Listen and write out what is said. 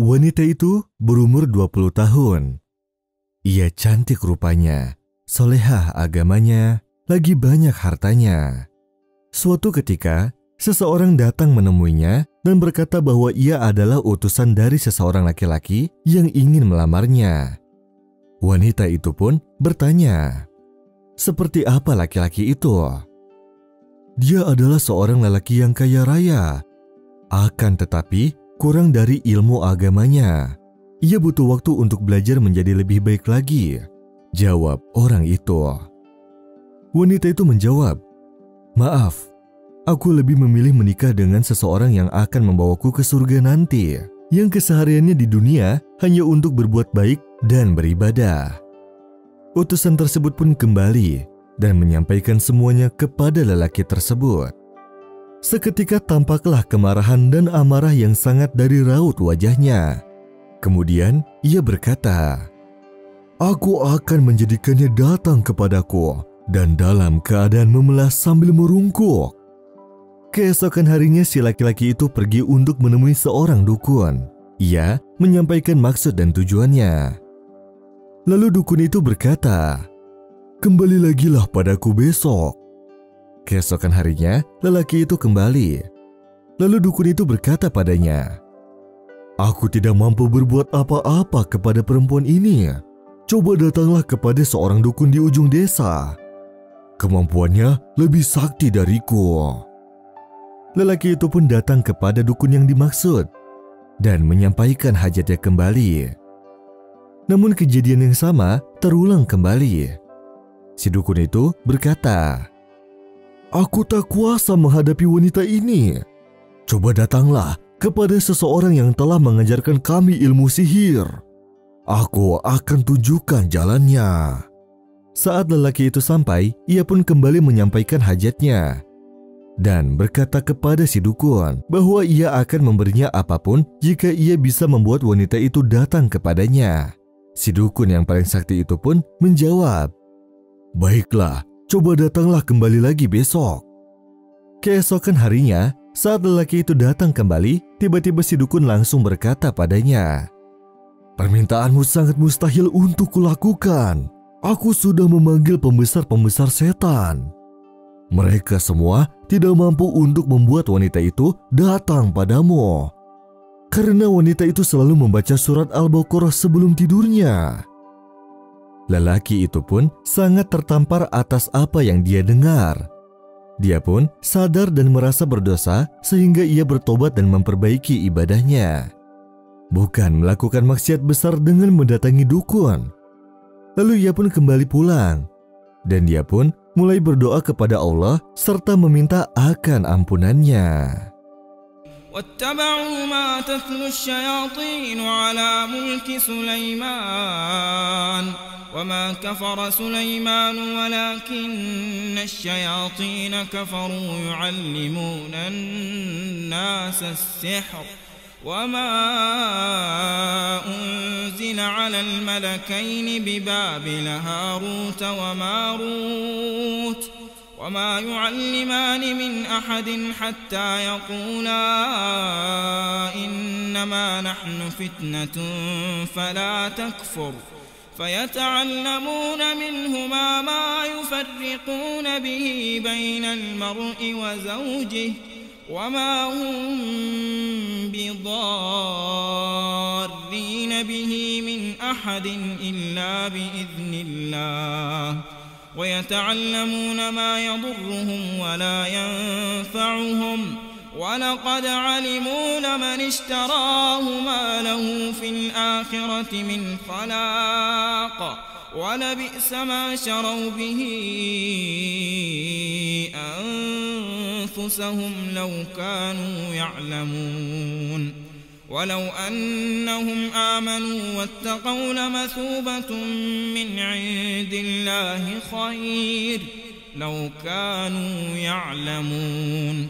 Wanita itu berumur 20 tahun. Ia cantik rupanya, solehah agamanya, lagi banyak hartanya. Suatu ketika, seseorang datang menemuinya dan berkata bahwa ia adalah utusan dari seseorang laki-laki yang ingin melamarnya. Wanita itu pun bertanya, "Seperti apa laki-laki itu?" "Dia adalah seorang lelaki yang kaya raya. Akan tetapi, kurang dari ilmu agamanya. Ia butuh waktu untuk belajar menjadi lebih baik lagi," jawab orang itu. Wanita itu menjawab, "Maaf, aku lebih memilih menikah dengan seseorang yang akan membawaku ke surga nanti, yang kesehariannya di dunia hanya untuk berbuat baik dan beribadah." Utusan tersebut pun kembali dan menyampaikan semuanya kepada lelaki tersebut. Seketika tampaklah kemarahan dan amarah yang sangat dari raut wajahnya. Kemudian ia berkata, "Aku akan menjadikannya datang kepadaku dan dalam keadaan memelas sambil merungkuk." Keesokan harinya si laki-laki itu pergi untuk menemui seorang dukun. Ia menyampaikan maksud dan tujuannya. Lalu dukun itu berkata, "Kembali lagilah padaku besok." Keesokan harinya, lelaki itu kembali. Lalu dukun itu berkata padanya, "Aku tidak mampu berbuat apa-apa kepada perempuan ini. Coba datanglah kepada seorang dukun di ujung desa. Kemampuannya lebih sakti dariku." Lelaki itu pun datang kepada dukun yang dimaksud dan menyampaikan hajatnya kembali. Namun kejadian yang sama terulang kembali. Si dukun itu berkata, "Aku tak kuasa menghadapi wanita ini. Coba datanglah kepada seseorang yang telah mengajarkan kami ilmu sihir. Aku akan tunjukkan jalannya." Saat lelaki itu sampai, ia pun kembali menyampaikan hajatnya dan berkata kepada si dukun bahwa ia akan memberinya apapun jika ia bisa membuat wanita itu datang kepadanya. Si dukun yang paling sakti itu pun menjawab, "Baiklah, coba datanglah kembali lagi besok." Keesokan harinya, saat lelaki itu datang kembali, tiba-tiba si dukun langsung berkata padanya, "Permintaanmu sangat mustahil untuk kulakukan. Aku sudah memanggil pembesar-pembesar setan. Mereka semua tidak mampu untuk membuat wanita itu datang padamu. Karena wanita itu selalu membaca surat Al-Baqarah sebelum tidurnya." Lelaki itu pun sangat tertampar atas apa yang dia dengar. Dia pun sadar dan merasa berdosa sehingga ia bertobat dan memperbaiki ibadahnya. Bukan melakukan maksiat besar dengan mendatangi dukun. Lalu ia pun kembali pulang. Dan dia pun mulai berdoa kepada Allah serta meminta akan ampunannya. واتبعوا ما تتلو الشياطين على ملك سليمان وما كفر سليمان ولكن الشياطين كفروا يعلمون الناس السحر وما أنزل على الملكين ببابل هاروت وماروت وما يعلمان من أحد حتى يقولا إنما نحن فتنة فلا تكفر فيتعلمون منهما ما يفرقون به بين المرء وزوجه وما هم بضارين به من أحد إلا بإذن الله ويتعلمون ما يضرهم ولا ينفعهم ولقد علموا لمن اشتراه ما له في الآخرة من خلاق ولبئس ما شروا به أنفسهم لو كانوا يعلمون ولو أنهم آمنوا واتقوا لمثوبة من عند الله خير لو كانوا يعلمون